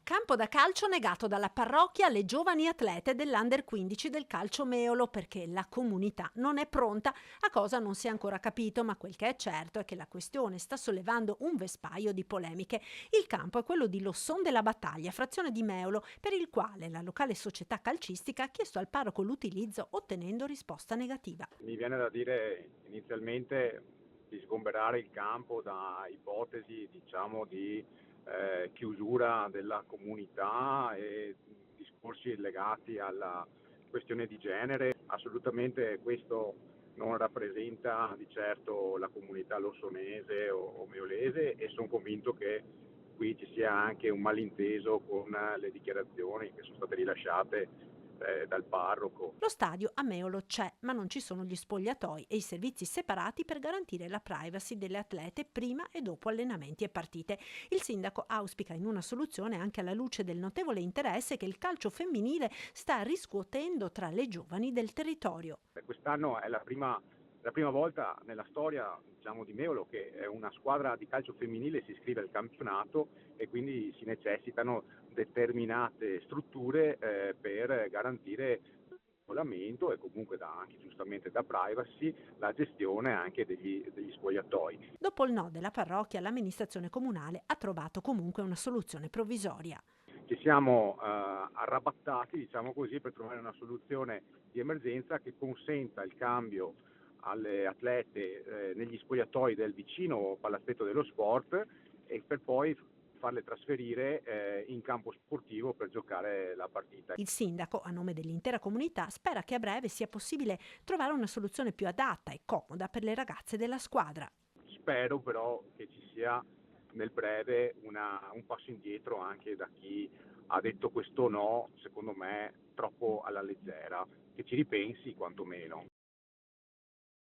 Campo da calcio negato dalla parrocchia alle giovani atlete dell'Under 15 del calcio Meolo perché la comunità non è pronta, a cosa non si è ancora capito, ma quel che è certo è che la questione sta sollevando un vespaio di polemiche. Il campo è quello di Losson della Battaglia, frazione di Meolo, per il quale la locale società calcistica ha chiesto al parroco l'utilizzo ottenendo risposta negativa. Mi viene da dire inizialmente di sgomberare il campo da ipotesi, diciamo, di chiusura della comunità e discorsi legati alla questione di genere. Assolutamente questo non rappresenta di certo la comunità lossonese o meolese e sono convinto che qui ci sia anche un malinteso con le dichiarazioni che sono state rilasciate dal parroco. Lo stadio a Meolo c'è, ma non ci sono gli spogliatoi e i servizi separati per garantire la privacy delle atlete prima e dopo allenamenti e partite. Il sindaco auspica in una soluzione anche alla luce del notevole interesse che il calcio femminile sta riscuotendo tra le giovani del territorio. Quest'anno è la prima volta nella storia, diciamo, di Meolo che una squadra di calcio femminile si iscrive al campionato e quindi si necessitano determinate strutture per garantire il regolamento e comunque anche giustamente da privacy la gestione anche degli spogliatoi. Dopo il no della parrocchia, l'amministrazione comunale ha trovato comunque una soluzione provvisoria. Ci siamo arrabattati, diciamo così, per trovare una soluzione di emergenza che consenta il cambio alle atlete negli spogliatoi del vicino palazzetto dello sport e per poi farle trasferire in campo sportivo per giocare la partita. Il sindaco, a nome dell'intera comunità, spera che a breve sia possibile trovare una soluzione più adatta e comoda per le ragazze della squadra. Spero però che ci sia nel breve un passo indietro anche da chi ha detto questo no, secondo me, troppo alla leggera, che ci ripensi quantomeno.